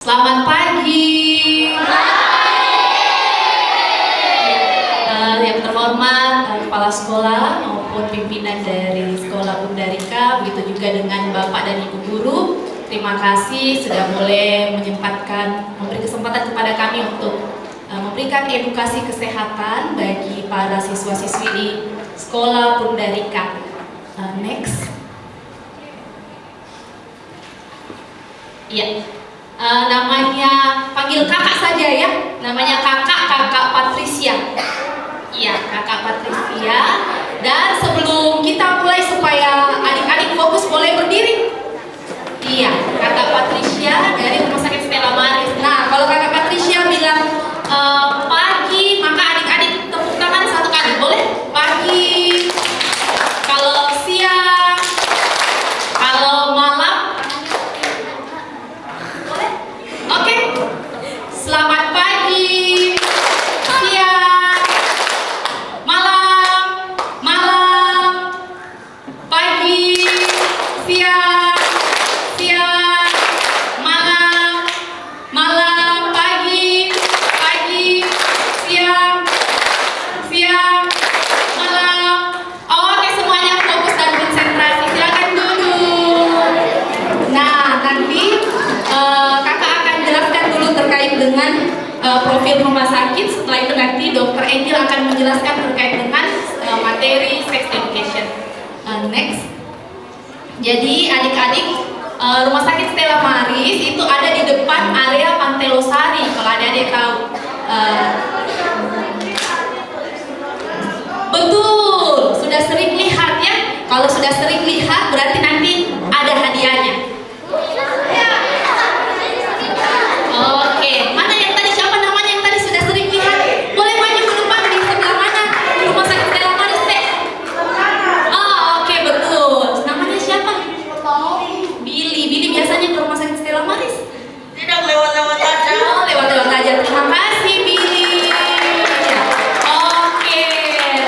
Selamat pagi. Yang terhormat Kepala Sekolah maupun pimpinan dari Sekolah Bunda Rika, begitu juga dengan Bapak dan Ibu Guru. Terima kasih sudah boleh memberi kesempatan kepada kami untuk memberikan edukasi kesehatan bagi para siswa-siswi di Sekolah Bunda Rika. Next. Iya. Namanya panggil kakak saja ya, namanya kakak Patricia. Iya, kakak Patricia. Dan sebelum kita mulai supaya adik-adik fokus, boleh berdiri. Iya, kakak Patricia dari Rumah Sakit Stella Maris. Nah, kalau kakak Patricia bilang pagi, maka adik-adik tepuk tangan satu kali, boleh? Pagi. Kalau siang, kalau malam. Oke, selamat pagi, siang, malam, pagi, siang, malam, pagi, siang, malam. Oke, semuanya fokus dan konsentrasi. Silakan duduk. Nah, nanti kakak akan jelaskan dulu terkait dengan profil rumah sakit. Setelah itu nanti Dr. Angel akan menjelaskan terkait dengan materi sex education. Next. Jadi adik-adik, Rumah Sakit Stella Maris itu ada di depan area Pantai Losari. Kalau adik-adik tahu. Betul, sudah sering lihat ya. Kalau sudah sering lihat berarti nanti ada hadiahnya. Oke, mana yang tadi, siapa namanya yang tadi sudah sering lihat? Boleh maju ke depan, di sebelah mana Rumah Sakit Stella Maris, Teh? Oh, oke, betul. Namanya siapa? Billy biasanya ke Rumah Sakit Stella Maris? Tidak, lewat-lewat aja. Oh, lewat-lewat aja. Terima kasih, Billy. Oke,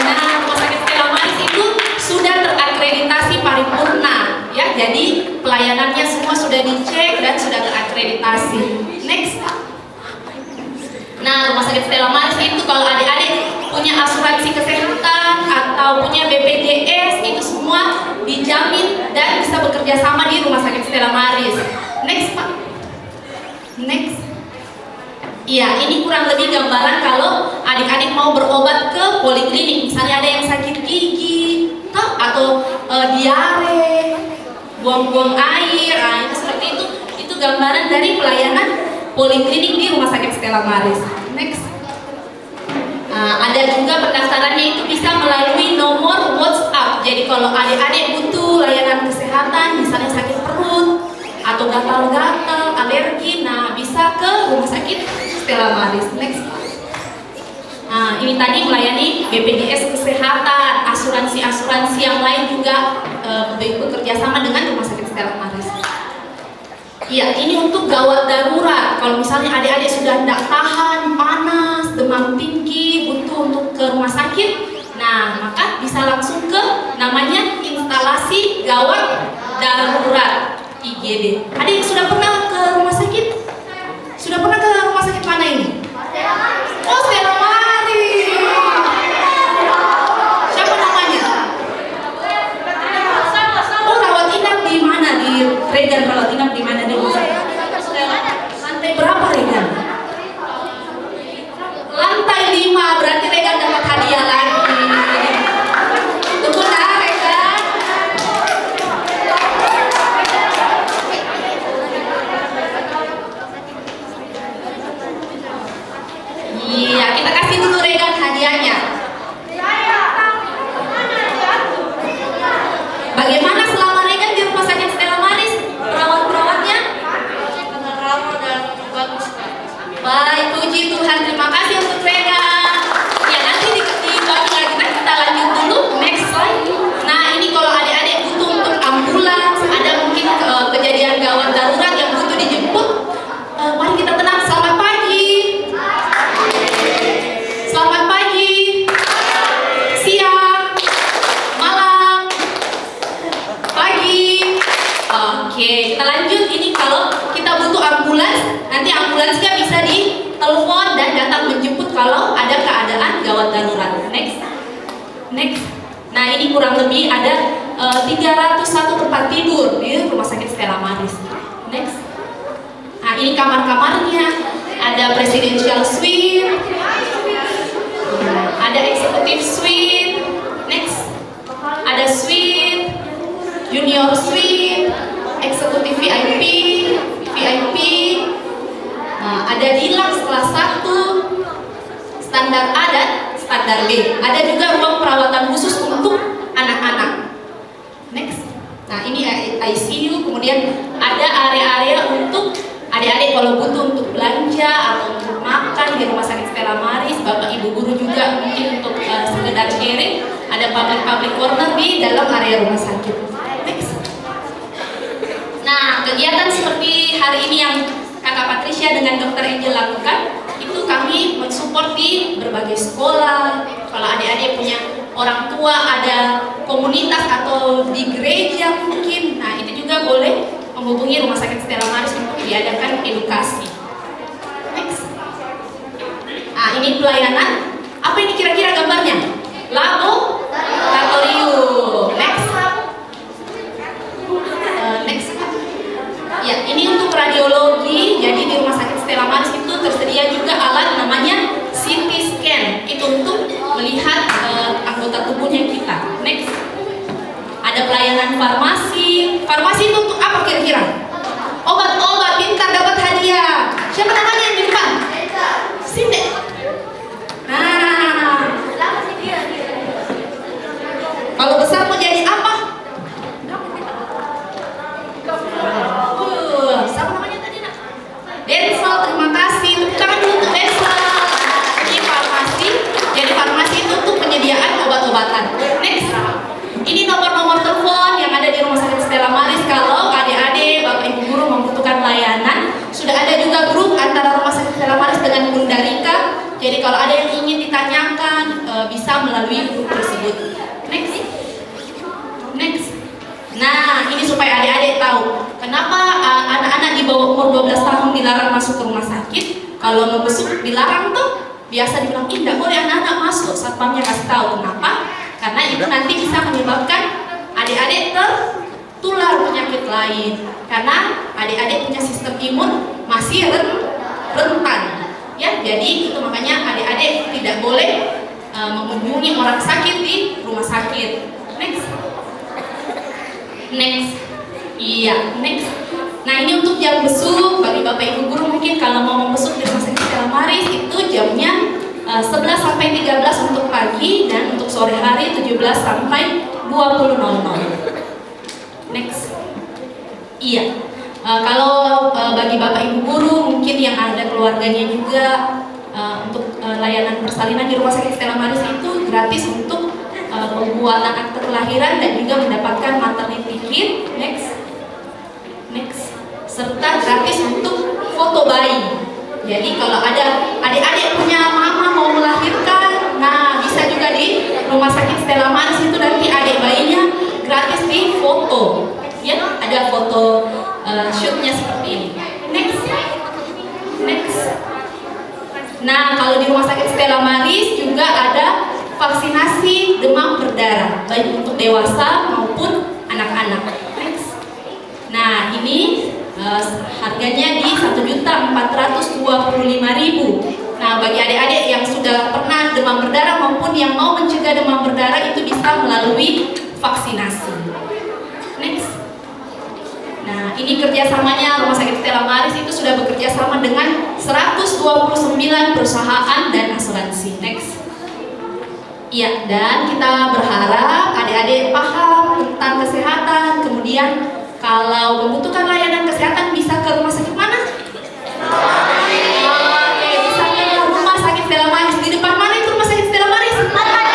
nah Rumah Sakit Stella Maris itu sudah terakreditasi paripurna, ya. Jadi pelayanannya semua sudah dicek dan sudah terakreditasi. Next. Nah, Rumah Sakit Stella Maris itu kalau adik-adik punya asuransi kesehatan atau punya BPJS, itu semua dijamin dan bisa bekerja sama di Rumah Sakit Stella Maris. Next, Pak. Next. Iya, ini kurang lebih gambaran kalau adik-adik mau berobat ke poliklinik. Misalnya ada yang sakit gigi, atau diare, buang-buang air, nah itu seperti itu. Itu gambaran dari pelayanan poliklinik di Rumah Sakit Stella Maris. Next. Ada juga pendaftarannya itu bisa melalui nomor WhatsApp. Jadi kalau adik-adik butuh layanan kesehatan, misalnya sakit perut atau gatal-gatal, alergi, nah bisa ke Rumah Sakit Stella Maris. Next. Nah, ini tadi melayani BPJS kesehatan, asuransi yang lain juga bekerja sama dengan Rumah Sakit Stella Maris. Iya, ini untuk gawat darurat. Kalau misalnya adik-adik sudah tidak tahan, panas, demam tinggi, butuh untuk ke rumah sakit, nah maka bisa langsung ke namanya instalasi gawat darurat IGD. Adik sudah pernah ke rumah sakit? Sudah pernah ke rumah sakit mana ini? Oh, Stella Maris. Siapa namanya? Oh, rawat inap di mana? Di Regan rawat inap di mana di rumah sakit? Lantai berapa Regan? Lantai 5, berarti Regan dapat hadiah lagi. Tunggu dah Regan. Iya, kita kasih dulu Regan hadiahnya. Bagaimana selama Regan di Rumah Sakit Stella Maris? Perawat-perawatnya? Ramah dan bagus. Baik, puji Tuhan. Terima kasih untuk Regan. Ya, nanti dibagi lagi. Nah, kita lanjut dulu. Next slide. Nah, ini kalau adik-adik butuh untuk ambulans, ada mungkin kejadian gawat darurat yang butuh dijemput. Mari kita tenang. Selamat pagi. Selamat pagi. Siang. Malam. Pagi. Oke, kita lanjut. Ini kalau kita butuh ambulans, nanti ini kurang lebih ada 301 tempat tidur di Rumah Sakit Stella Maris. Next. Nah, ini kamar-kamarnya. Ada presidential suite, ada executive suite, next. Ada suite, junior suite, executive VIP, VIP. Nah, ada deluxe kelas 1, standar A dan standar B. Ada juga ruang perawatan khusus untuk anak-anak. Next. Nah, ini ICU, kemudian ada area-area untuk adik-adik kalau butuh untuk belanja atau untuk makan di Rumah Sakit Stella Maris. Bapak Ibu guru juga mungkin untuk sekedar sharing. Ada public corner di dalam area rumah sakit. Next. Nah, kegiatan seperti hari ini yang Kakak Patricia dengan Dr. Angel lakukan, itu kami mensupport di berbagai sekolah. Kalau adik-adik punya orang tua, ada komunitas atau di gereja mungkin, nah itu juga boleh menghubungi Rumah Sakit Stella Maris untuk diadakan edukasi. Next. Nah, ini pelayanan. Apa ini kira-kira gambarnya? Laboratorium. Next. Next. Ya, ini untuk radiologi. Jadi di Rumah Sakit Stella Maris itu tersedia juga alat namanya CT scan. Itu untuk melihat anggota tubuhnya kita. Next. Ada pelayanan farmasi. Farmasi itu untuk apa kira-kira? Obat-obat, pintar dapat hadiah. Siapa namanya yang di depan? Sinde. Nah, kalau besar mau jadi apa? Siapa namanya tadi nak? Densal, terima kasih. Tepuk tangan dulu untuk Densal. Ini farmasi. Jadi farmasi itu untuk penyediaan obat-obatan. Next. Ini nomor-nomor telepon yang ada di Rumah Sakit Stella Maris kalau adik-adik, bapak ibu guru membutuhkan layanan. Sudah ada juga grup antara Rumah Sakit Stella Maris dengan Bunda Rika. Jadi kalau ada yang ingin ditanyakan bisa melalui grup tersebut. Next. Next. Nah, ini supaya adik-adik tahu kenapa anak-anak di bawah umur 12 tahun dilarang masuk ke rumah sakit. Kalau mau besuk dilarang tuh, biasa dibilang, ih tidak boleh anak-anak masuk. Satpamnya kasih tahu kenapa. Karena itu nanti bisa menyebabkan adik-adik tertular penyakit lain. Karena adik-adik punya sistem imun masih rentan. Ya, jadi itu makanya adik-adik tidak boleh mengunjungi orang sakit di rumah sakit. Next. Next. Iya, next. Nah, ini untuk jam besuk bagi Bapak Ibu guru mungkin kalau mau membesuk di Rumah Sakit Stella Maris itu jamnya 11 sampai 13 untuk pagi dan untuk sore hari 17 sampai 20.00. Next. Iya. Kalau bagi Bapak Ibu guru mungkin yang ada keluarganya juga untuk layanan persalinan di Rumah Sakit Stella Maris itu gratis untuk pembuatan akte kelahiran dan juga mendapatkan maternity kit. Next. Next. Serta gratis untuk foto bayi. Jadi kalau ada adik-adik punya mama mau melahirkan, nah bisa juga di Rumah Sakit Stella Maris itu nanti adik bayinya gratis di foto. Ya, ada foto shootnya seperti ini. Next. Next. Nah, kalau di Rumah Sakit Stella Maris juga ada vaksinasi demam berdarah baik untuk dewasa maupun anak-anak. Next. Nah, ini harganya di 1.425.000. Nah, bagi adik-adik yang sudah pernah demam berdarah maupun yang mau mencegah demam berdarah itu bisa melalui vaksinasi. Next. Nah, ini kerjasamanya Rumah Sakit Stella Maris itu sudah bekerja sama dengan 129 perusahaan dan asuransi. Next. Iya, dan kita berharap adik-adik paham tentang kesehatan, kemudian kalau membutuhkan layanan kesehatan bisa ke rumah sakit mana? Oke, bisa ke Rumah Sakit Stella Maris. Di depan mana itu Rumah Sakit Stella Maris? Pantai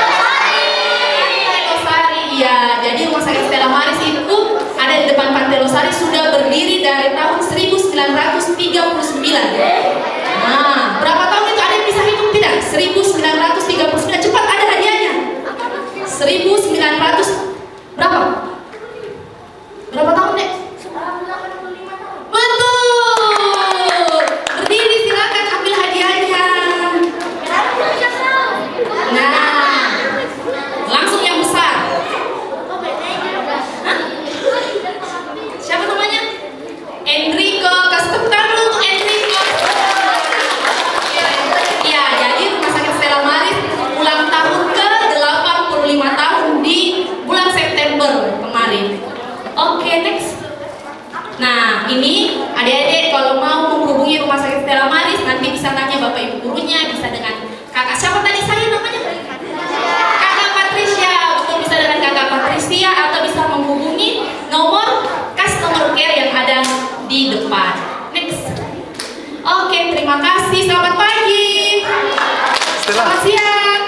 Losari. Iya, jadi Rumah Sakit Stella Maris itu ada di depan Pantai Losari, sudah berdiri dari tahun 1939. Nah, berapa tahun itu ada yang bisa hitung tidak? 1939. Cepat, ada hadiahnya. 1900 berapa? Berapa tahun, Dek? 85 tahun. Betul. Berdiri, silakan ambil hadiahnya. Nah, langsung yang besar. terima kasih. Selamat pagi. Selamat siang.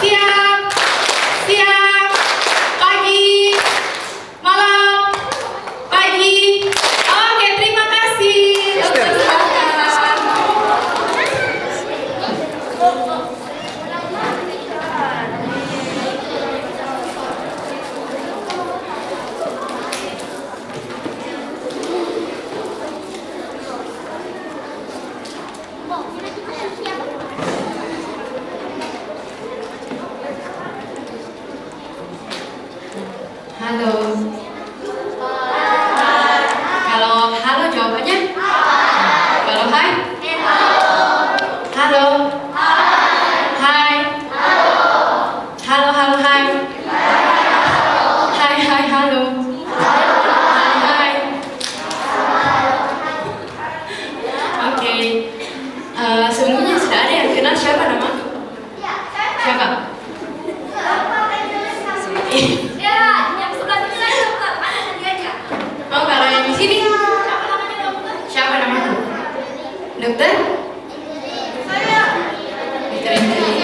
Siang. Siang. Pagi. Malam. Pagi. Oke, terima kasih. Dokter silakan. Halo. Kalau halo jawabannya? Kalau hai? Halo. Hai. Halo, halo, hai. Hai, hai, halo. Hai, hai. Oke. Sebelumnya sudah ada yang kenal siapa nama? Siapa? Oh, kalau yang di sini siapa namaku? Dokter? Dokter Angelin.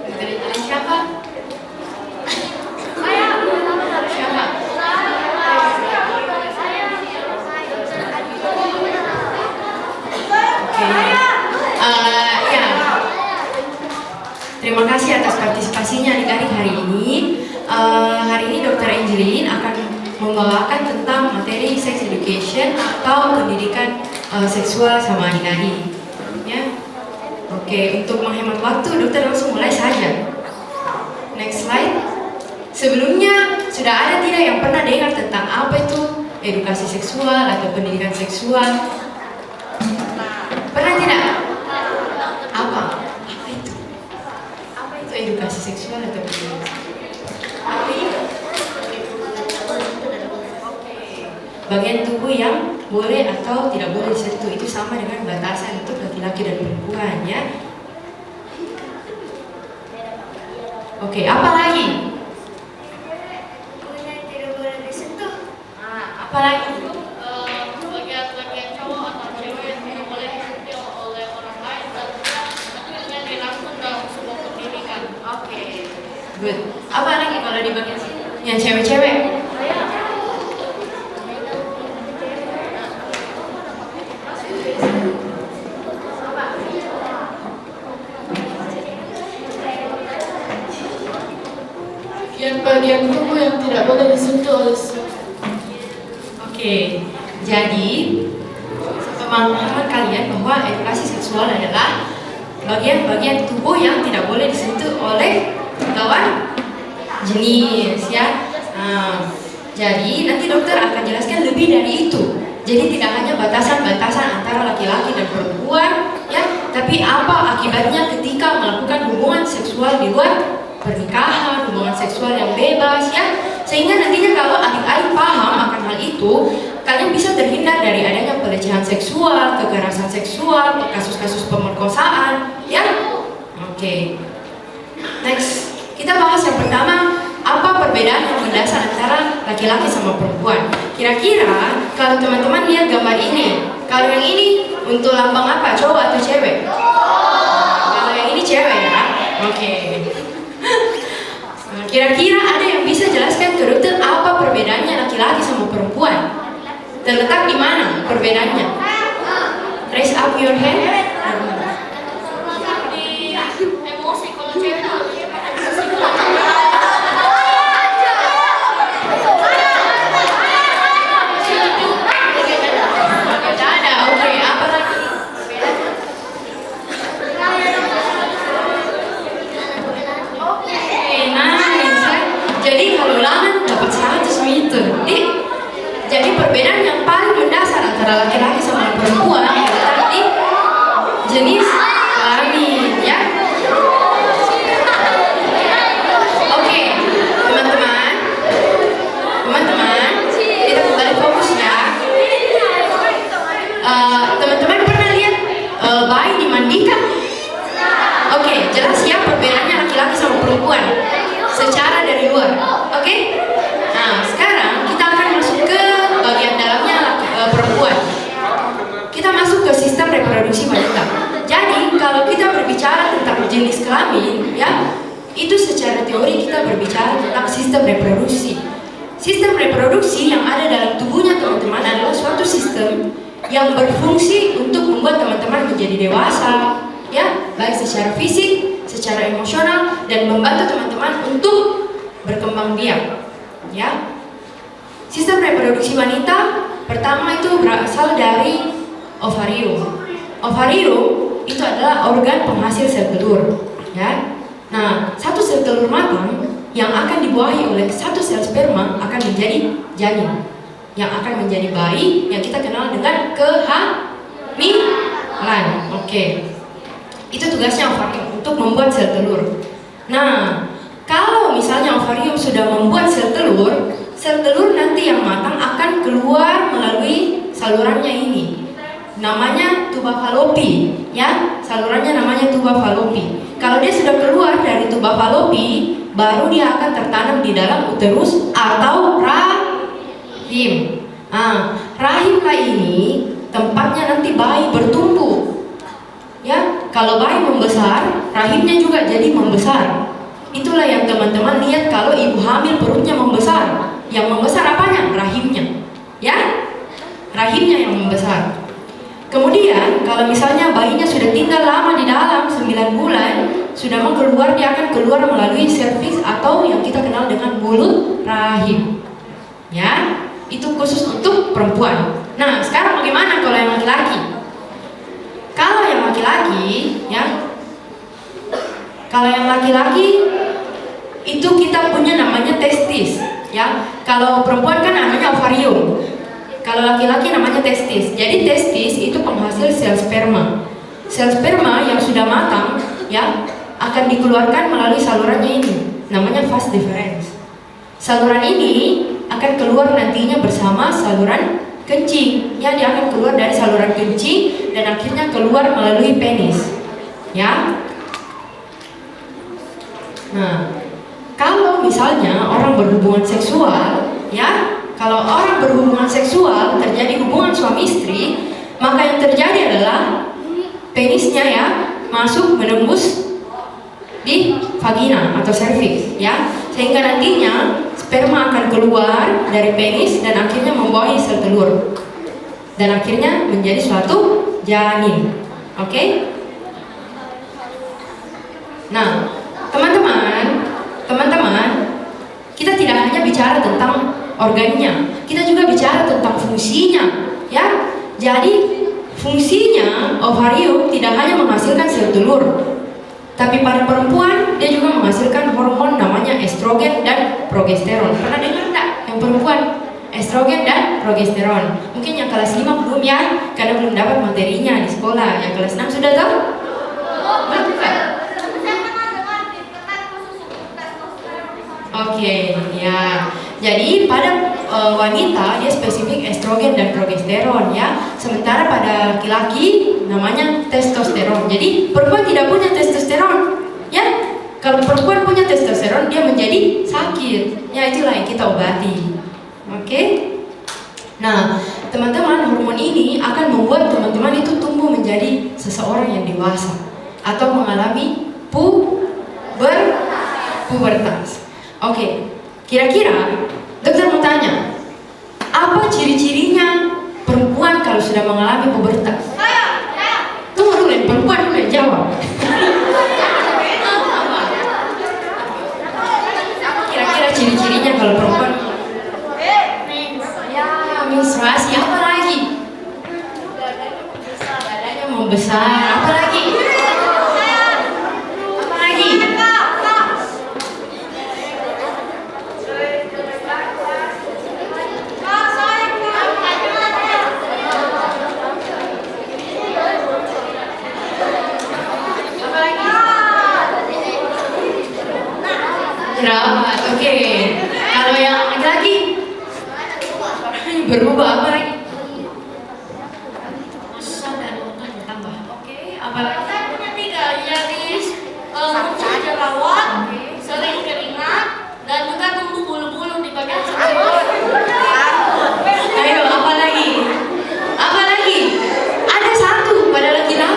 Dokter Angelin siapa? Siapa? Oke. Ya. Terima kasih atas partisipasinya adik-adik hari ini. Hari ini Dr. Angelin akan membawakan tentang materi sex education atau pendidikan seksual sama adik-adik. Ya. Oke, untuk menghemat waktu, dokter langsung mulai saja. Next slide. Sebelumnya sudah ada tidak yang pernah dengar tentang apa itu edukasi seksual atau pendidikan seksual? Pernah tidak? Apa? Apa itu? Apa itu edukasi seksual atau pendidikan seksual? Bagian tubuh yang boleh atau tidak boleh disentuh itu sama dengan batasan untuk laki-laki dan perempuan, ya. Oke, apa lagi? Tidak boleh disentuh. Apa lagi? Bagian-bagian cowok atau cewek yang tidak boleh disentuh oleh orang lain dan tidak dilakukan dalam sebuah pendidikan. Oke, good. Apa lagi kalau di bagian sini? Yang cewek-cewek? Bagian tubuh yang tidak boleh disentuh oleh Oke, jadi pemahaman kalian bahwa edukasi seksual adalah bagian-bagian tubuh yang tidak boleh disentuh oleh lawan jenis, ya. Jadi nanti dokter akan jelaskan lebih dari itu. Jadi tidak hanya batasan-batasan antara laki-laki dan perempuan, ya, tapi apa akibatnya ketika melakukan hubungan seksual di luar pernikahan, hubungan seksual yang bebas, ya, sehingga nantinya kalau adik-adik paham akan hal itu, kalian bisa terhindar dari adanya pelecehan seksual, kekerasan seksual, kasus-kasus pemerkosaan, ya. Oke. Next, kita bahas yang pertama, apa perbedaan yang mendasar antara laki-laki sama perempuan. Kira-kira kalau teman-teman lihat gambar ini, kalau yang ini untuk lambang apa, cowok atau cewek? Kalau yang ini cewek, ya. Oke. Kira-kira ada yang bisa jelaskan ke dokter apa perbedaannya laki-laki sama perempuan? Terletak di mana perbedaannya? Raise up your hand. di emosi kalau cewek Ada. Oke, apa lagi? Nice, ya. Jadi kalau ulangan dapat 100 meter. Jadi perbedaan yang paling mendasar antara laki-laki sama perempuan terletak di reproduksi wanita. Jadi kalau kita berbicara tentang jenis kelamin, ya, itu secara teori kita berbicara tentang sistem reproduksi. Sistem reproduksi yang ada dalam tubuhnya teman-teman adalah suatu sistem yang berfungsi untuk membuat teman-teman menjadi dewasa, ya, baik secara fisik, secara emosional, dan membantu teman-teman untuk berkembang biak, ya. Sistem reproduksi wanita pertama itu berasal dari ovarium. Ovarium itu adalah organ penghasil sel telur, ya. Nah, satu sel telur matang yang akan dibuahi oleh satu sel sperma akan menjadi janin yang akan menjadi bayi yang kita kenal dengan kehamilan. Oke. Itu tugasnya ovarium untuk membuat sel telur. Nah, kalau misalnya ovarium sudah membuat sel telur nanti yang matang akan keluar melalui salurannya ini. Namanya tuba falopi, ya. Salurannya namanya tuba falopi. Kalau dia sudah keluar dari tuba falopi, baru dia akan tertanam di dalam uterus atau rahim. Rahimlah ini tempatnya nanti bayi bertumbuh. Ya, kalau bayi membesar, rahimnya juga jadi membesar. Itulah yang teman-teman lihat kalau ibu hamil perutnya membesar. Yang membesar apanya? Rahimnya. Ya, rahimnya yang membesar. Kemudian kalau misalnya bayinya sudah tinggal lama di dalam 9 bulan, sudah mau keluar, dia akan keluar melalui serviks atau yang kita kenal dengan mulut rahim. Ya, itu khusus untuk perempuan. Nah, sekarang bagaimana kalau yang laki-laki? Kalau yang laki-laki, ya, kalau yang laki-laki itu kita punya namanya testis, ya. Kalau perempuan kan namanya ovarium. Kalau laki-laki namanya testis. Jadi testis itu penghasil sel sperma. Sel sperma yang sudah matang, ya, akan dikeluarkan melalui salurannya ini. Namanya vas deferens. Saluran ini akan keluar nantinya bersama saluran kencing. Ya, dia akan keluar dari saluran kencing dan akhirnya keluar melalui penis. Ya. Nah, kalau misalnya orang berhubungan seksual, ya, kalau orang berhubungan seksual terjadi hubungan suami istri, maka yang terjadi adalah penisnya, ya, masuk menembus di vagina atau serviks, ya, sehingga nantinya sperma akan keluar dari penis dan akhirnya membawahi sel telur dan akhirnya menjadi suatu janin. Oke? Nah, teman-teman, kita tidak hanya bicara tentang organnya, kita juga bicara tentang fungsinya, ya. Jadi fungsinya ovarium tidak hanya menghasilkan sel telur, tapi pada perempuan dia juga menghasilkan hormon namanya estrogen dan progesteron. Pernah dengar enggak yang perempuan? Estrogen dan progesteron. Mungkin yang kelas 5 belum, ya, karena belum dapat materinya di sekolah. Yang kelas 6 sudah tahu? Belum kan? Oke, ya. Jadi pada wanita dia spesifik estrogen dan progesteron, ya. Sementara pada laki-laki namanya testosteron. Jadi perempuan tidak punya testosteron, ya. Kalau perempuan punya testosteron dia menjadi sakit. Ya, itulah yang kita obati. Oke. Nah, teman-teman, hormon ini akan membuat teman-teman itu tumbuh menjadi seseorang yang dewasa atau mengalami pubertas. Oke, kira-kira dokter mau tanya, apa ciri-cirinya perempuan kalau sudah mengalami pubertas? Tunggu dulu, perempuan dulu yang jawab. Kira-kira ciri-cirinya kalau perempuan? Ya, menstruasi. Apa lagi? Dadanya membesar. Apa lagi? Jerawat. Oke. Kalau yang laki-laki berubah apa lagi? Tambah. Oke. Apa lagi? Saya punya 3, jadi muncul jerawat, sering keringat, dan juga tumbuh bulu-bulu di bagian sektor. Ayo, apa lagi? Apa lagi? Ada satu pada laki-laki.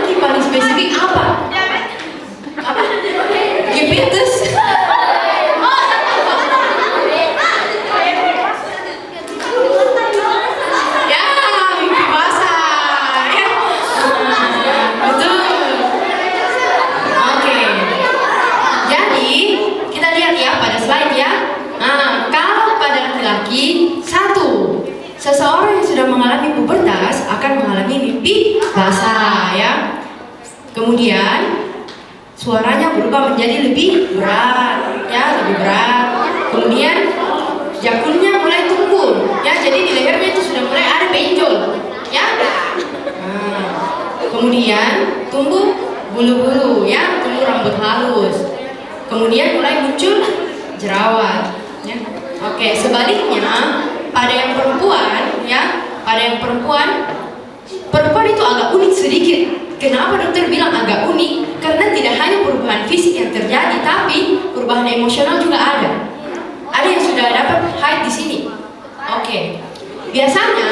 pipi basah ya. Kemudian suaranya berubah menjadi lebih berat ya, lebih berat. Kemudian jakunnya mulai tumbuh ya, jadi di lehernya itu sudah mulai ada benjol ya. Nah, kemudian tumbuh bulu-bulu ya, tumbuh rambut halus. Kemudian mulai muncul jerawat ya. Oke, sebaliknya pada yang perempuan ya, pada yang perempuan itu agak unik sedikit. Kenapa dokter bilang agak unik? Karena tidak hanya perubahan fisik yang terjadi, tapi perubahan emosional juga ada. Ada yang sudah dapat haid di sini. Oke. Biasanya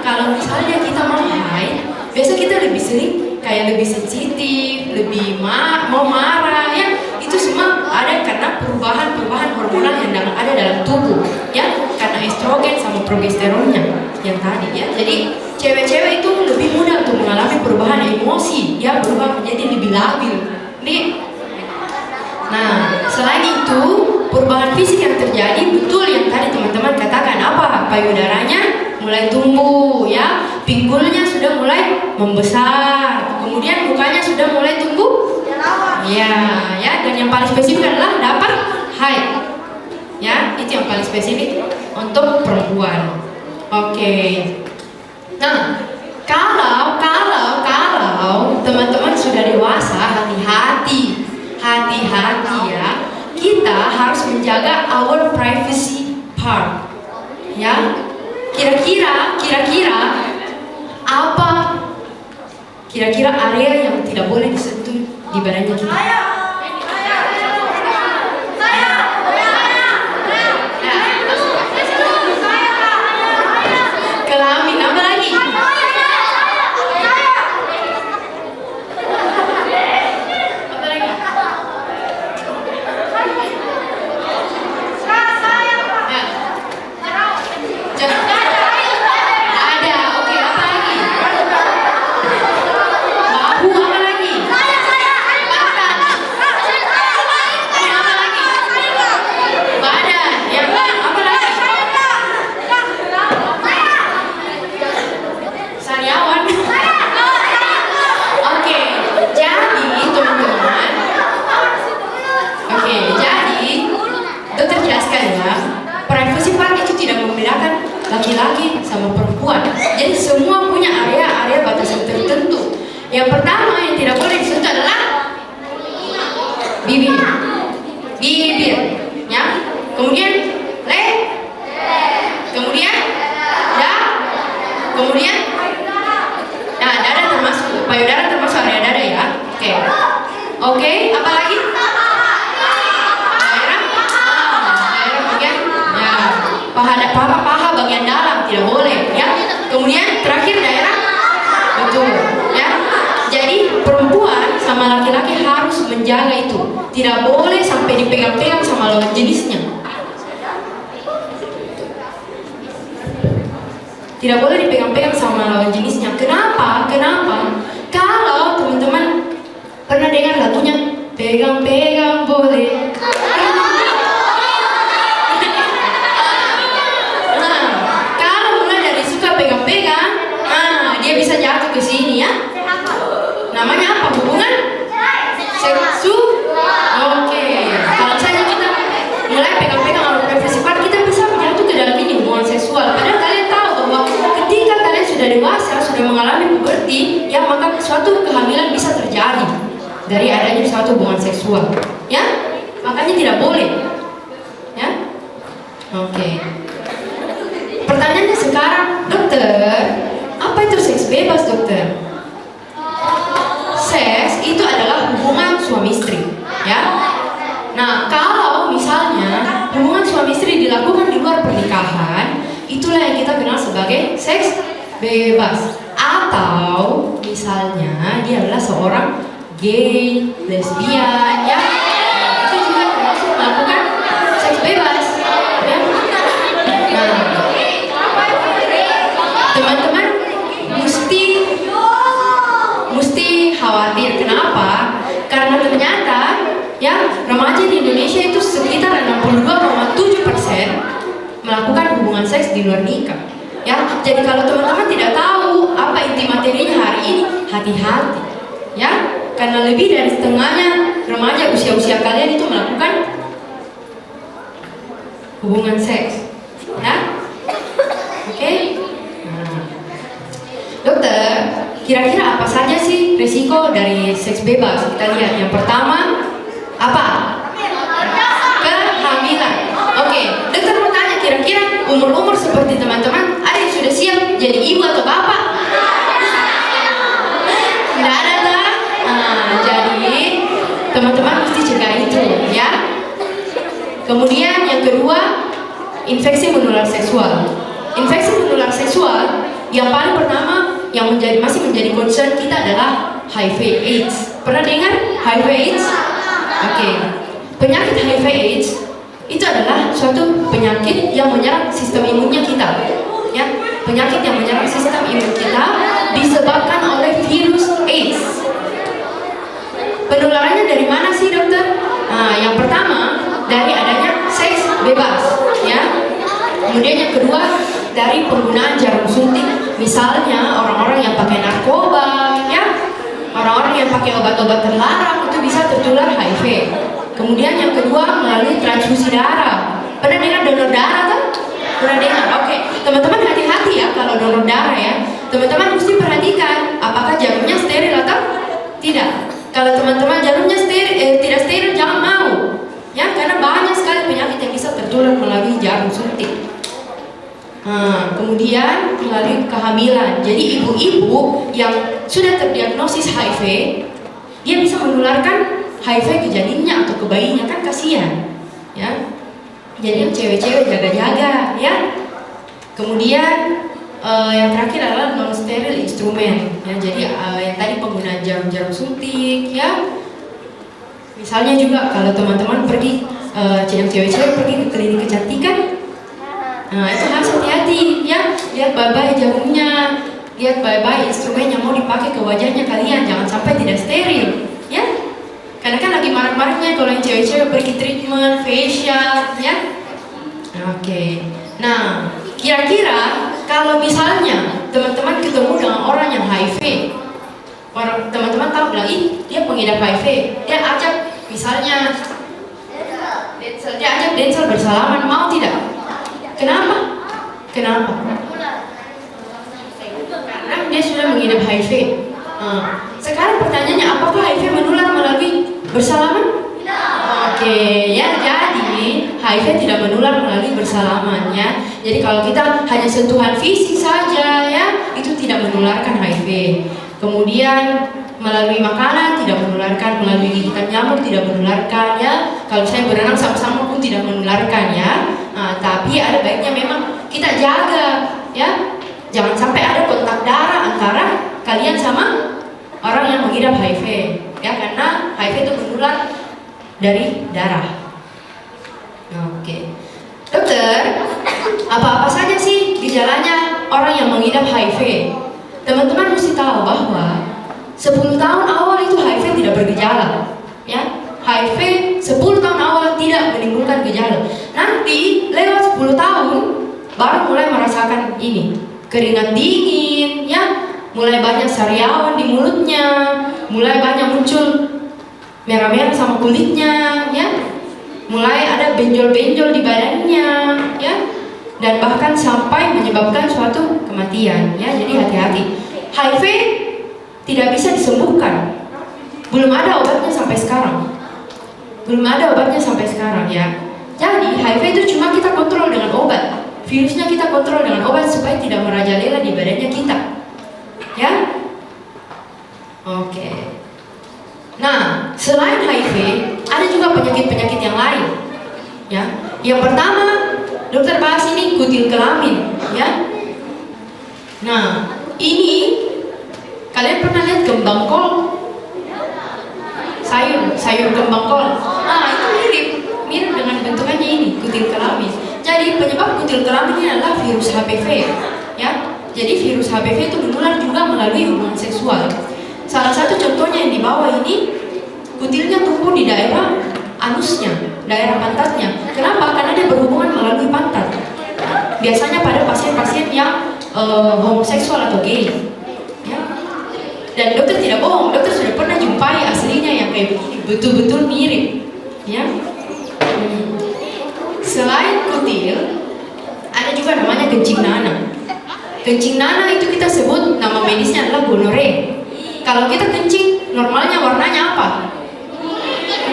kalau misalnya kita mau haid, biasa kita lebih sering kayak lebih sensitif, lebih mau marah ya. Itu semua ada karena perubahan hormonal yang ada dalam tubuh ya, karena estrogen sama progesteronnya yang tadi ya. Jadi cewek-cewek itu lebih mudah untuk mengalami perubahan emosi ya, berubah menjadi lebih labil nih. Nah, selain itu perubahan fisik yang terjadi betul yang tadi teman-teman katakan, apa? Payudaranya mulai tumbuh ya, pinggulnya sudah mulai membesar, kemudian mukanya sudah mulai tumbuh ya, dan yang paling spesifik adalah dapat haid ya, itu yang paling spesifik untuk perempuan. Oke. Nah, kalau teman-teman sudah dewasa, hati-hati ya, kita harus menjaga our privacy part ya. Kira-kira apa kira-kira area yang tidak boleh disentuh di badannya kita? Kelamin, apa lagi? Laki-laki sama perempuan, jadi semua punya area batasan tertentu. Yang pertama yang tidak boleh disentuh adalah bibir ya, kemudian kemudian kemudian dada termasuk, payudara termasuk area dada ya. Oke, apa lagi? Paha bagian dalam tidak boleh ya. Kemudian terakhir daerah betul ya. Jadi perempuan sama laki-laki harus menjaga itu, tidak boleh sampai dipegang-pegang sama lawan jenisnya. Tidak boleh dipegang-pegang sama lawan jenisnya. Kenapa? Kalau teman-teman pernah dengar lagunya pegang-pegang boleh. Dia bisa jatuh ke sini ya. Namanya apa? Hubungan seksual. Oke. Kalau misalnya kita mulai pegang-pegang sama privacy part, kita bisa jatuh ke dalam ini hubungan seksual. Padahal kalian tahu bahwa ketika kalian sudah dewasa, sudah mengalami puberti, ya maka suatu kehamilan bisa terjadi dari adanya suatu hubungan seksual. Ya, makanya tidak boleh. Ya. Oke. Pertanyaannya sekarang, dokter, apa itu seks bebas, dokter? Seks itu adalah hubungan suami istri, ya. Nah, kalau misalnya hubungan suami istri dilakukan di luar pernikahan, itulah yang kita kenal sebagai seks bebas. Atau misalnya dia adalah seorang gay, lesbian, ya. Itu juga termasuk melakukan seks bebas, ya. Nah, teman-teman mesti khawatir. Kenapa? Karena ternyata ya remaja di Indonesia itu sekitar 62,7% melakukan hubungan seks di luar nikah. Ya, jadi kalau teman-teman tidak tahu apa hati-hati, ya, karena lebih dari setengahnya remaja usia-usia kalian itu melakukan hubungan seks, ya, oke? Nah, dokter, kira-kira apa saja sih risiko dari seks bebas? Kita lihat yang pertama apa? Kehamilan. Oke, dokter mau tanya kira-kira umur-umur seperti teman-teman ada yang sudah siap jadi ibu atau bapak? Tidak ada lah. Jadi teman-teman mesti cegah itu, ya. Kemudian yang kedua, infeksi menular seksual. Infeksi menular seksual yang paling pertama yang masih menjadi concern kita adalah HIV/AIDS. Pernah dengar HIV/AIDS? Oke. Penyakit HIV/AIDS itu adalah suatu penyakit yang menyerang sistem imunnya kita, ya. Penyakit yang menyerang sistem imun kita disebabkan oleh virus AIDS. Penularannya dari mana sih, dokter? Nah, yang pertama dari adanya seks bebas, ya. Kemudian yang kedua dari penggunaan jarum suntik, misalnya orang-orang yang pakai narkoba, ya, orang-orang yang pakai obat-obat terlarang itu bisa tertular HIV. Kemudian yang kedua melalui transfusi darah. Pernah dengar donor darah kan? Pernah dengar? Oke, teman-teman hati-hati ya kalau donor darah ya. Teman-teman mesti perhatikan apakah jarumnya steril atau tidak. Kalau teman-teman jarumnya tidak steril, jangan mau, ya, karena banyak sekali penyakit yang bisa tertular melalui jarum suntik. Kemudian melalui kehamilan. Jadi ibu-ibu yang sudah terdiagnosis HIV, dia bisa menularkan HIV ke janinnya atau ke bayinya, kan kasihan, ya. Jadi yang cewek-cewek jaga-jaga, ya. Kemudian yang terakhir adalah non steril instrumen, ya. Jadi yang tadi penggunaan jarum-jarum suntik, ya. Misalnya juga kalau teman-teman pergi, yang cewek-cewek pergi ke klinik kecantikan, nah itu harus hati-hati, ya. Lihat baik-baik jarumnya, lihat baik-baik instrumen yang mau dipakai ke wajahnya kalian, jangan sampai tidak steril, ya. Karena kan lagi marak-maraknya kalau yang cewek-cewek pergi treatment facial, ya. Oke. Nah, kira-kira kalau misalnya teman-teman ketemu dengan orang yang HIV, teman-teman tahu bilang, ih dia pengidap HIV, dia ajak misalnya dia ajak Denzel bersalaman, mau tidak? Kenapa? Kenapa? Karena dia sudah mengidap HIV. Sekarang pertanyaannya, apakah HIV menular melalui bersalaman? Oke, ya, jadi HIV tidak menular melalui bersalaman, ya. Jadi kalau kita hanya sentuhan fisik saja, ya, itu tidak menularkan HIV. Kemudian melalui makanan tidak menularkan, melalui gigitan nyamuk tidak menularkan, ya. Kalau saya berenang sama-sama pun tidak menularkan, ya. Tapi ada baiknya memang kita jaga, ya. Jangan sampai ada kontak darah antara kalian sama orang yang mengidap HIV, ya, karena HIV itu menular dari darah. Oke. Dokter, apa-apa saja sih gejalanya orang yang mengidap HIV? Teman-teman mesti tahu bahwa 10 tahun awal itu HIV tidak bergejala, ya. HIV 10 tahun awal tidak menimbulkan gejala. Nanti lewat 10 tahun baru mulai merasakan ini, keringat dingin, ya, mulai banyak sariawan di mulutnya, mulai banyak muncul merah-merah sama kulitnya, ya, mulai ada benjol-benjol di badannya, ya, dan bahkan sampai menyebabkan suatu kematian, ya. Jadi hati-hati. HIV tidak bisa disembuhkan, belum ada obatnya sampai sekarang, belum ada obatnya sampai sekarang, ya. Jadi HIV itu cuma kita kontrol dengan obat, virusnya kita kontrol dengan obat supaya tidak merajalela di badannya kita, ya. Oke. Nah, selain HIV, ada juga penyakit-penyakit yang lain, ya. Yang pertama, dokter bahas ini kutil kelamin, ya. Nah, ini kalian pernah lihat kembang kol? Sayur kembang kol. Nah, itu mirip dengan bentukannya ini, kutil kelamin. Jadi penyebab kutil kelamin ini adalah virus HPV, ya. Jadi virus HPV itu menular juga melalui hubungan seksual. Salah satu contohnya yang di bawah ini, kutilnya tumbuh di daerah anusnya, daerah pantatnya. Kenapa? Karena dia berhubungan melalui pantat. Biasanya pada pasien-pasien yang homoseksual atau gay, ya. Dan dokter kayak begini, betul-betul mirip, ya. Selain kutil, ada juga namanya kencing nanah. Kencing nanah itu kita sebut nama medisnya adalah gonore. Kalau kita kencing, normalnya warnanya apa?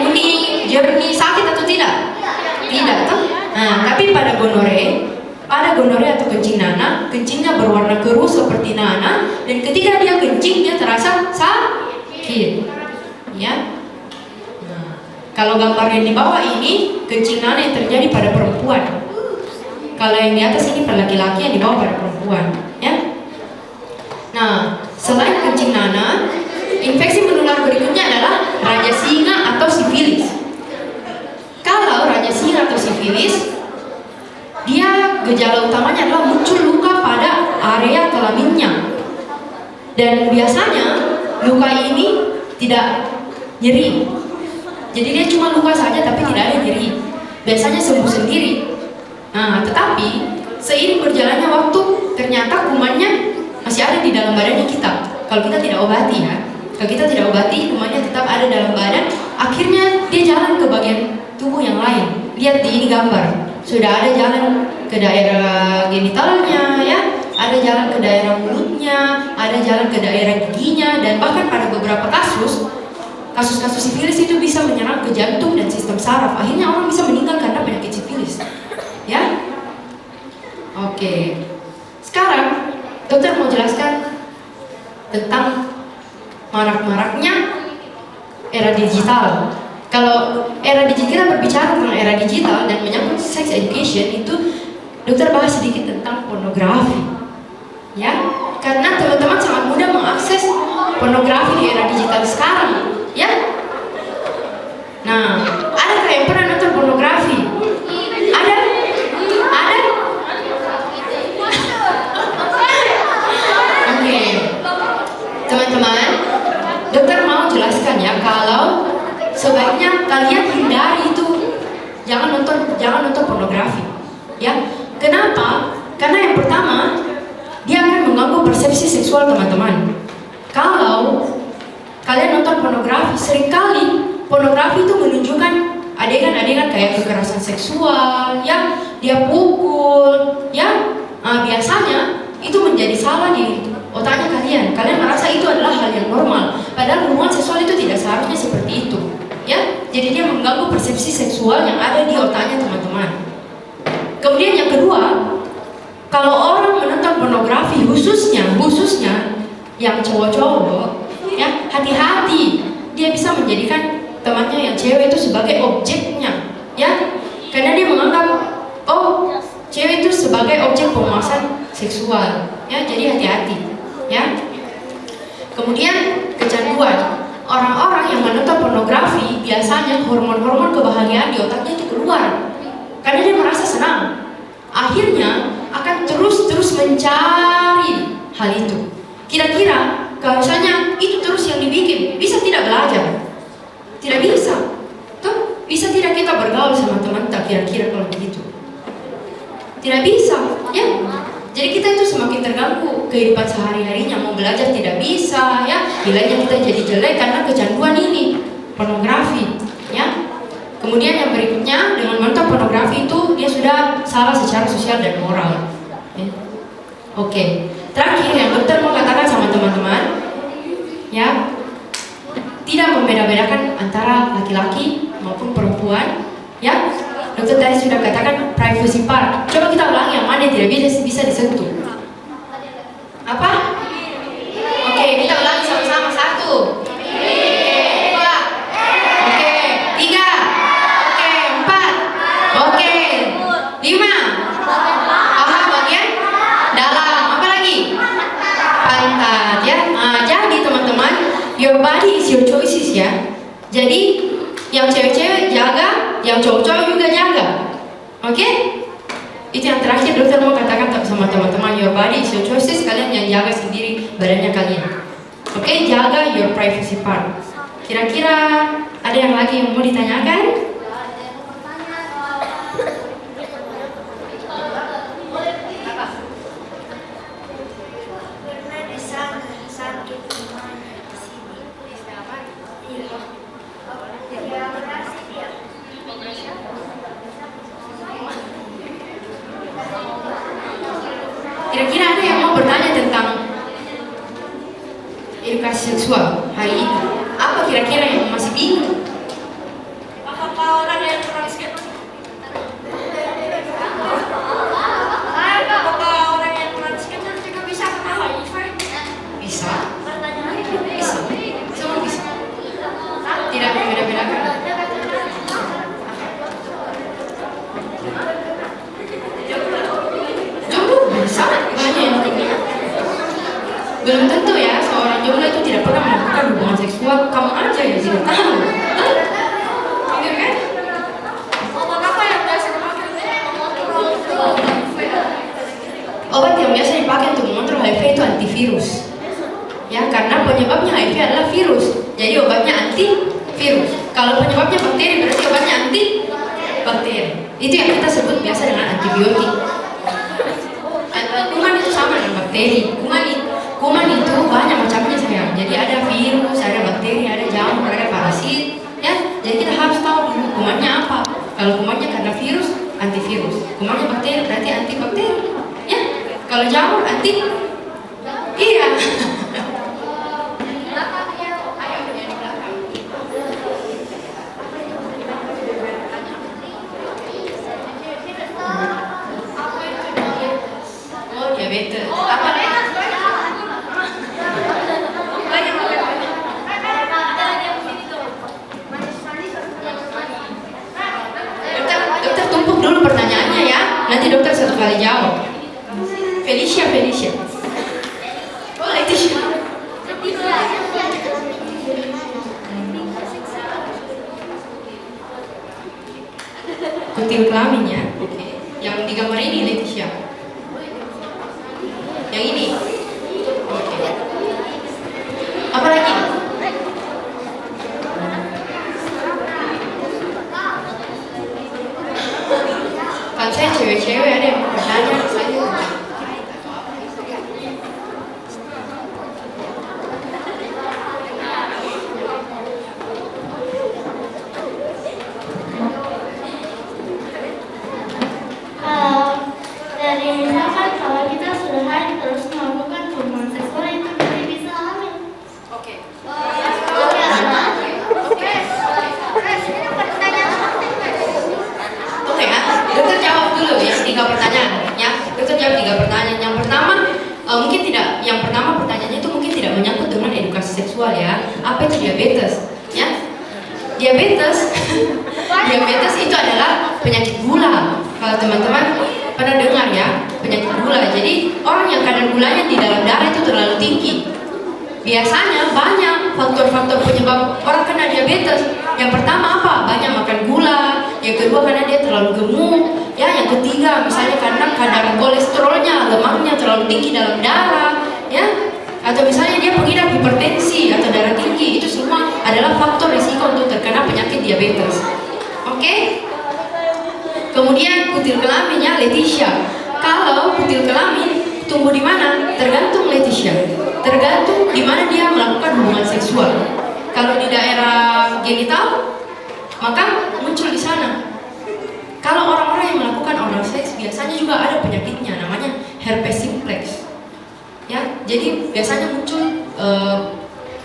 Kuning, jernih, sakit atau tidak? Tidak, toh? Nah, tapi pada gonore atau kencing nanah, kencingnya berwarna keruh seperti nanah, dan ketika dia kencing dia terasa sakit, ya. Nah, kalau gambar yang di bawah ini kencing nanah yang terjadi pada perempuan. Kalau yang di atas ini pada laki-laki, yang di bawah pada perempuan, ya. Nah, selain kencing nanah, infeksi menular berikutnya adalah raja singa atau sifilis. Kalau raja singa atau sifilis, dia gejala utamanya adalah muncul luka pada area kelaminnya. Dan biasanya luka ini tidak nyeri. Jadi dia cuma luka saja tapi tidak ada nyeri. Biasanya sembuh sendiri. Nah, tetapi seiring berjalannya waktu, ternyata kumannya masih ada di dalam badannya kita. Kalau kita tidak obati, ya. Kalau kita tidak obati, kumannya tetap ada dalam badan. Akhirnya dia jalan ke bagian tubuh yang lain. Lihat di ini gambar. Sudah ada jalan ke daerah genitalnya, ya. Ada jalan ke daerah mulutnya, ada jalan ke daerah giginya, dan bahkan pada beberapa kasus-kasus sifilis itu bisa menyerang ke jantung dan sistem saraf. Akhirnya orang bisa meninggal karena penyakit sifilis. Ya, oke. Sekarang dokter mau jelaskan tentang marak-maraknya era digital. Kalau era digital, kita berbicara tentang era digital dan menyangkut sex education, itu dokter bahas sedikit tentang pornografi. Ya, karena teman-teman sangat mudah mengakses pornografi di era digital sekarang. Ya. Nah, adakah yang pernah nonton pornografi? Ada? Oke, teman-teman, dokter mau jelaskan ya, kalau sebaiknya kalian hindari itu, jangan nonton pornografi, ya. Kenapa? Karena yang pertama, dia akan mengganggu persepsi seksual teman-teman. Kalau kalian nonton pornografi, seringkali pornografi itu menunjukkan adegan-adegan kayak kekerasan seksual, ya, dia pukul, ya. Biasanya itu menjadi salah di otaknya kalian. Kalian merasa itu adalah hal yang normal, padahal hubungan seksual itu tidak seharusnya seperti itu, ya. Jadi dia mengganggu persepsi seksual yang ada di otaknya teman-teman. Kemudian yang kedua, kalau orang menonton pornografi, khususnya yang cowok-cowok, ya, hati-hati, dia bisa menjadikan temannya yang cewek itu sebagai objeknya, ya, karena dia menganggap, oh, cewek itu sebagai objek pemuasan seksual, ya. Jadi hati-hati, ya. Kemudian kecanduan, orang-orang yang menonton pornografi biasanya hormon-hormon kebahagiaan di otaknya itu keluar, karena dia merasa senang. Akhirnya akan terus mencari hal itu. Kira-kira kalau misalnya itu terus yang dibikin, bisa tidak belajar? Tidak bisa. Tuh, bisa tidak kita bergaul sama teman tak kira-kira kalau begitu? Tidak bisa, ya. Jadi kita itu semakin terganggu kehidupan sehari-harinya, mau belajar tidak bisa, ya. Nilainya kita jadi jelek karena kecanduan ini, pornografi, ya. Kemudian yang berikutnya, dengan menonton pornografi itu dia sudah salah secara sosial dan moral, ya. Oke. Terakhir yang dokter mau katakan sama teman-teman, ya, tidak membeda-bedakan antara laki-laki maupun perempuan, ya. Dokter tadi sudah katakan privacy part. Coba kita ulangi yang mana yang tidak bisa disentuh. Apa? Oke, kita ulangi sama-sama. 1, 2, oke, 3, oke, 4, oke, 5. Aha, bagian dalam. Apa lagi? Pantat, ya. Nah, jadi teman-teman, your body is your choices, ya. Jadi yang cewek-cewek jaga, yang cowok-cowok juga jaga. Oke? Itu yang terakhir dokter mau katakan sama teman-teman, your body is your choices. Kalian yang jaga sendiri badannya kalian. Oke, jaga your privacy part. Kira-kira ada yang lagi yang mau ditanyakan? edukasi seksual hari ini? Apa kira-kira yang masih bingung? Apakah orang yang transgender? Apakah orang yang transgender juga bisa kena HIV? Bisa? Bisa. Semua bisa. Tidak berbeda-bedakan. Jomblo bisa, banyak yang jomblo. Belum tentu ya seorang jomblo itu tidak pernah melakukan hubungan seksual. Kamu aja yang tidak tahu. Gitu kan? Obat apa yang biasa dipakai untuk mengontrol HIV? Obat yang biasa dipakai untuk mengontrol HIV itu antivirus. Ya, karena penyebabnya HIV adalah virus. Jadi obatnya antivirus. Kalau penyebabnya bakteri berarti obatnya antibakteri. Itu yang kita sebut biasa dengan antibiotik. Kuman itu sama dengan bakteri. Kuman itu banyak macamnya sayang. Jadi ada virus, ada bakteri, ada jamur, ada parasit. Ya, jadi kita harus tahu dulu kumannya apa. Kalau kumannya karena virus, antivirus. Kumannya bakteri berarti antibakteri. Ya, kalau jamur anti. Iya. Oh, diabetes. Apa? Dokter tumpuk dulu pertanyaannya ya. Nanti dokter satu kali jawab. Felicia. Oh, Leticia. Kutil kelamin ya. Oke. Yang di gambar ini Leticia. Yang ini. Oke. Apa lagi? Kalau saya cewek-cewek ada yang mau bertanya, saya Dari misalkan kalau kita sudah haid terus melakukan hubungan seksual itu berarti bisa hamil. Oke. Oke ya, dokter jawab dulu ya 3 pertanyaan ya. Dokter jawab 3 pertanyaan. Yang pertama mungkin tidak. Yang pertama pertanyaannya itu mungkin tidak menyangkut dengan edukasi seksual ya. Apa itu diabetes? Ya, diabetes. Diabetes itu adalah penyakit gula. Kalau teman-teman pernah dengar ya penyakit gula. Jadi orang yang kadar gulanya di dalam darah itu terlalu tinggi. Biasanya banyak faktor-faktor penyebab orang kena diabetes. Yang pertama apa? Banyak makan gula. Yang kedua karena dia terlalu gemuk. Ya, yang ketiga misalnya karena kadar kolesterolnya, lemaknya terlalu tinggi dalam darah. Ya, atau misalnya dia pengidap hipertensi atau darah tinggi. Itu semua adalah faktor risiko untuk terkena penyakit diabetes. Oke? Kemudian kutil kelaminnya Leticia. Kalau kutil kelamin tumbuh di mana? Tergantung Leticia. Tergantung di mana dia melakukan hubungan seksual. Kalau di daerah genital, maka muncul di sana. Kalau orang-orang yang melakukan oral seks biasanya juga ada penyakitnya, namanya herpes simplex. Ya, jadi biasanya muncul.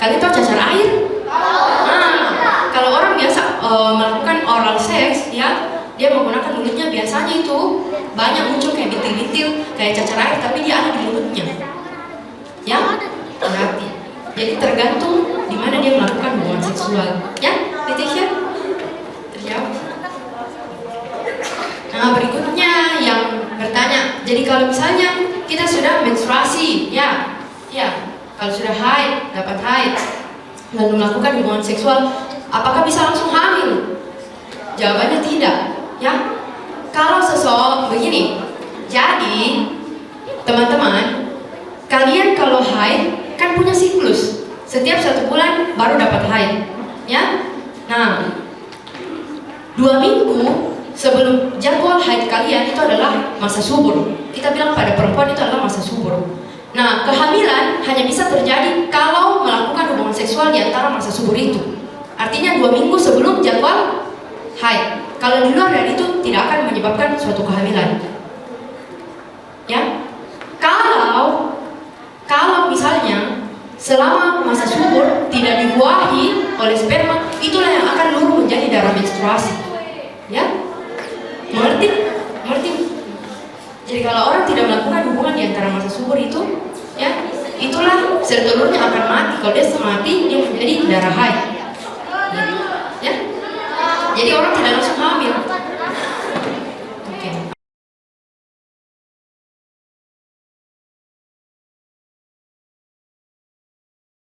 Kalian tahu cacar air? Nah, kalau orang biasa melakukan oral seks, ya, dia menggunakan mulutnya biasanya itu banyak muncul kayak bintil-bintil, kayak cacar air, tapi dia ada di mulutnya. Ya, hati. Jadi tergantung di mana dia melakukan hubungan seksual. Ya, Leticia? Terjawab. Nah, berikutnya yang bertanya. Jadi kalau misalnya kita sudah menstruasi, ya, kalau sudah haid, dapat haid, lalu melakukan hubungan seksual, apakah bisa langsung hamil? Jawabannya tidak. Ya, kalau seseorang begini. Jadi teman-teman, kalian kalau haid kan punya siklus. Setiap 1 bulan baru dapat haid. Ya, nah 2 minggu sebelum jadwal haid kalian itu adalah masa subur. Kita bilang pada perempuan itu adalah masa subur. Nah, kehamilan hanya bisa terjadi kalau melakukan hubungan seksual di antara masa subur itu. Artinya 2 minggu sebelum jadwal haid. Kalau di luar dari itu tidak akan menyebabkan suatu kehamilan. Ya, kalau misalnya selama masa subur tidak dibuahi oleh sperma, itulah yang akan luruh menjadi darah menstruasi. Ya, mengerti? Mengerti? Jadi kalau orang tidak melakukan hubungan di antara masa subur itu, ya, itulah sel telurnya akan mati. Kalau dia mati, dia menjadi darah haid. Ya, jadi orang tidak langsung hamil.